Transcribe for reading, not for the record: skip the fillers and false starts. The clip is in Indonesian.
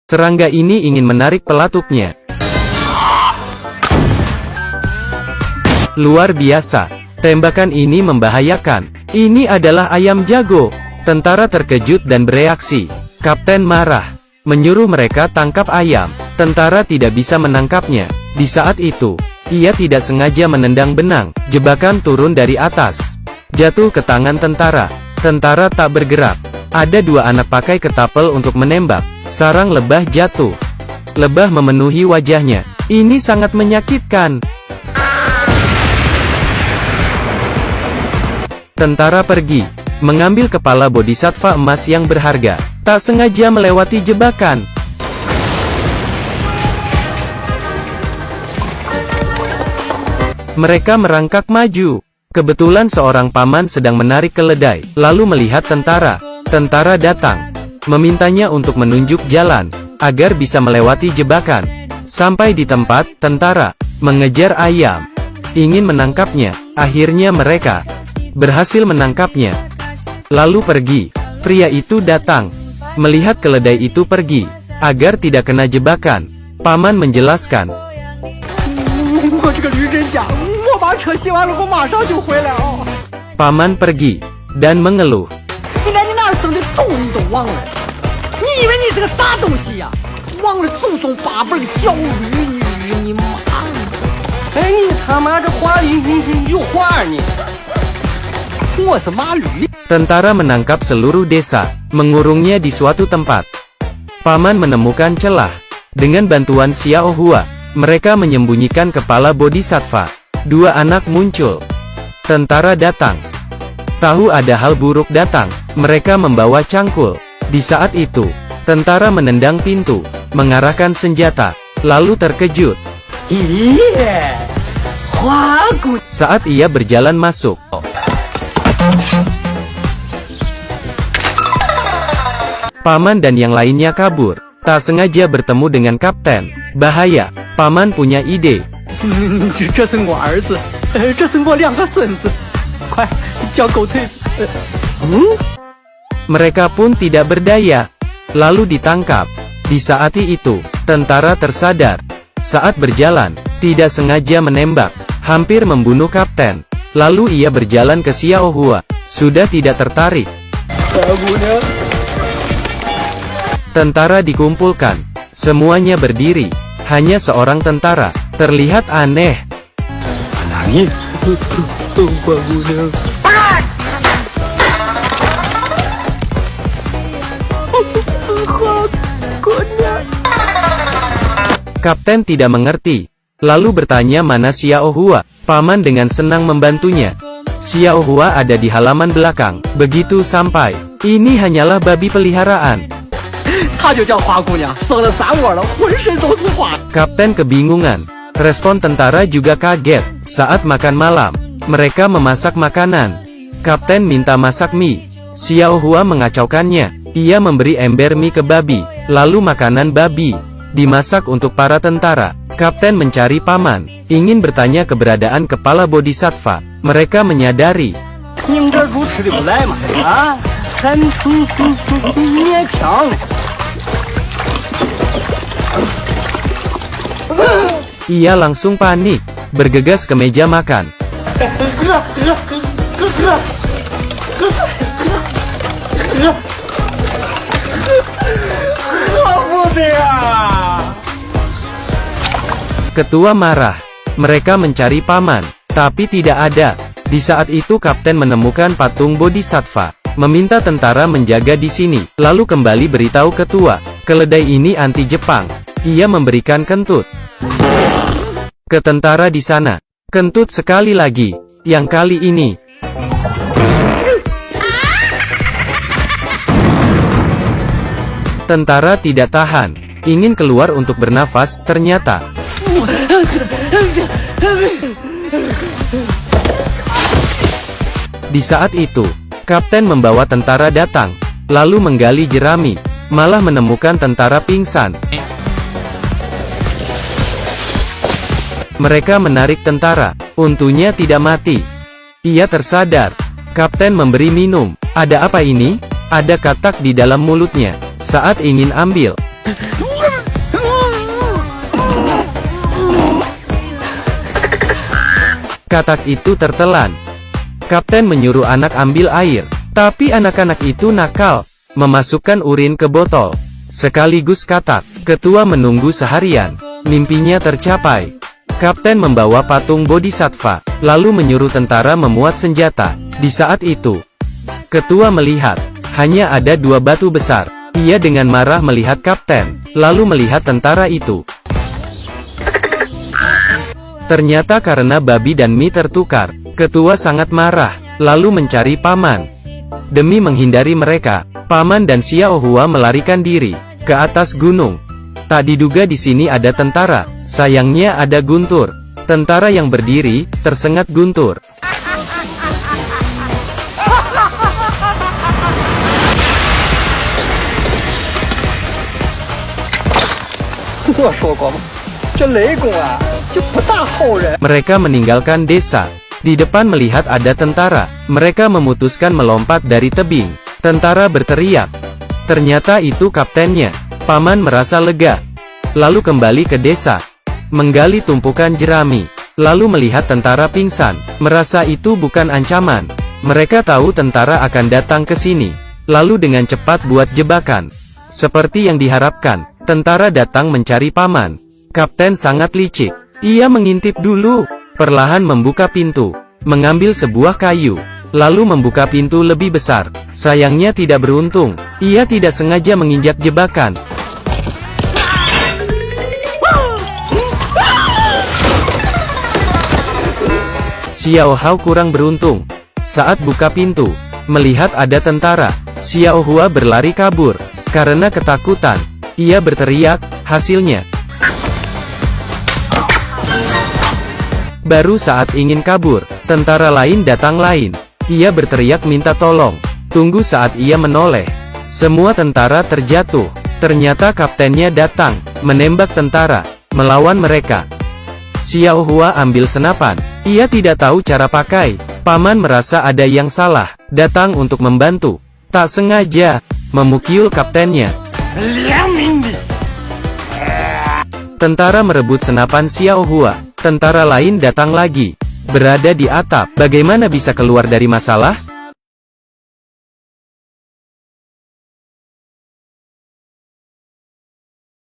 Serangga ini ingin menarik pelatuknya. Luar biasa. Tembakan ini membahayakan. Ini adalah ayam jago. Tentara terkejut dan bereaksi. Kapten marah. Menyuruh mereka tangkap ayam. Tentara tidak bisa menangkapnya. Di saat itu, ia tidak sengaja menendang benang. Jebakan turun dari atas. Jatuh ke tangan tentara. Tentara tak bergerak. Ada dua anak pakai ketapel untuk menembak. Sarang lebah jatuh. Lebah memenuhi wajahnya. Ini sangat menyakitkan. Tentara pergi, mengambil kepala bodhisattva emas yang berharga. Tak sengaja melewati jebakan. Mereka merangkak maju. Kebetulan seorang paman sedang menarik keledai, lalu melihat tentara. Tentara datang, memintanya untuk menunjuk jalan, agar bisa melewati jebakan. Sampai di tempat, tentara mengejar ayam, ingin menangkapnya. Akhirnya mereka berhasil menangkapnya. Lalu pergi. Pria itu datang, melihat keledai itu pergi, agar tidak kena jebakan. Paman menjelaskan. Paman pergi, dan mengeluh. Tentara menangkap seluruh desa, mengurungnya di suatu tempat. Paman menemukan celah. Dengan bantuan Xiao Hua, mereka menyembunyikan kepala bodhisattva. Dua anak muncul. Tentara datang. Tahu ada hal buruk datang, mereka membawa cangkul. Di saat itu, tentara menendang pintu, mengarahkan senjata, lalu terkejut. Saat ia berjalan masuk, paman dan yang lainnya kabur. Tak sengaja bertemu dengan kapten. Bahaya. Paman punya ide. Mereka pun tidak berdaya. Lalu ditangkap. Di saat itu, tentara tersadar. Saat berjalan, tidak sengaja menembak, hampir membunuh kapten. Lalu ia berjalan ke Xiao Hua. Sudah tidak tertarik. Tentara dikumpulkan. Semuanya berdiri. Hanya seorang tentara terlihat aneh. Kapten tidak mengerti. Lalu bertanya mana Xiao Hua. Paman dengan senang membantunya. Xiao Hua ada di halaman belakang. Begitu sampai, ini hanyalah babi peliharaan. Kapten kebingungan. Respon tentara juga kaget. Saat makan malam, mereka memasak makanan. Kapten minta masak mie. Xiao Hua mengacaukannya. Ia memberi ember mie ke babi. Lalu makanan babi dimasak untuk para tentara. Kapten mencari paman, ingin bertanya keberadaan kepala bodhisattva. Mereka menyadari. Ia langsung panik, bergegas ke meja makan. Ketua marah. Mereka mencari paman, tapi tidak ada. Di saat itu kapten menemukan patung bodhisattva, meminta tentara menjaga di sini. Lalu kembali beritahu ketua, keledai ini anti Jepang. Ia memberikan kentut ke tentara di sana. Kentut sekali lagi. Yang kali ini, tentara tidak tahan, ingin keluar untuk bernafas. Ternyata di saat itu, kapten membawa tentara datang, lalu menggali jerami, malah menemukan tentara pingsan. Mereka menarik tentara, untungnya tidak mati. Ia tersadar. Kapten memberi minum. Ada apa ini? Ada katak di dalam mulutnya. Saat ingin ambil, Katak itu tertelan. Kapten menyuruh anak ambil air, tapi anak-anak itu nakal, memasukkan urin ke botol. Sekaligus katak. Ketua menunggu seharian. Mimpinya tercapai. Kapten membawa patung bodhisattva, lalu menyuruh tentara memuat senjata. Di saat itu, ketua melihat, hanya ada 2 batu besar. Ia dengan marah melihat kapten, lalu melihat tentara itu. Ternyata karena babi dan mie tertukar, ketua sangat marah, lalu mencari paman. Demi menghindari mereka, paman dan Xiao Hua melarikan diri ke atas gunung. Tak diduga di sini ada tentara, sayangnya ada Guntur. Tentara yang berdiri, tersengat Guntur. Mereka meninggalkan desa. Di depan melihat ada tentara, mereka memutuskan melompat dari tebing. Tentara berteriak. Ternyata itu kaptennya. Paman merasa lega. Lalu kembali ke desa, menggali tumpukan jerami. Lalu melihat tentara pingsan, merasa itu bukan ancaman. Mereka tahu tentara akan datang ke sini. Lalu dengan cepat buat jebakan. Seperti yang diharapkan, tentara datang mencari paman. Kapten sangat licik. Ia mengintip dulu, perlahan membuka pintu, mengambil sebuah kayu, lalu membuka pintu lebih besar. Sayangnya tidak beruntung, ia tidak sengaja menginjak jebakan. Xiao Hao kurang beruntung. Saat buka pintu, melihat ada tentara, Xiao Hua berlari kabur. Karena ketakutan, ia berteriak, hasilnya. Baru saat ingin kabur, tentara lain datang lain. Ia berteriak minta tolong. Tunggu saat ia menoleh. Semua tentara terjatuh. Ternyata kaptennya datang, menembak tentara, melawan mereka. Xiao Hua ambil senapan. Ia tidak tahu cara pakai. Paman merasa ada yang salah, datang untuk membantu. Tak sengaja, memukyul kaptennya. Tentara merebut senapan Xiao Hua. Tentara lain datang lagi. Berada di atap. Bagaimana bisa keluar dari masalah?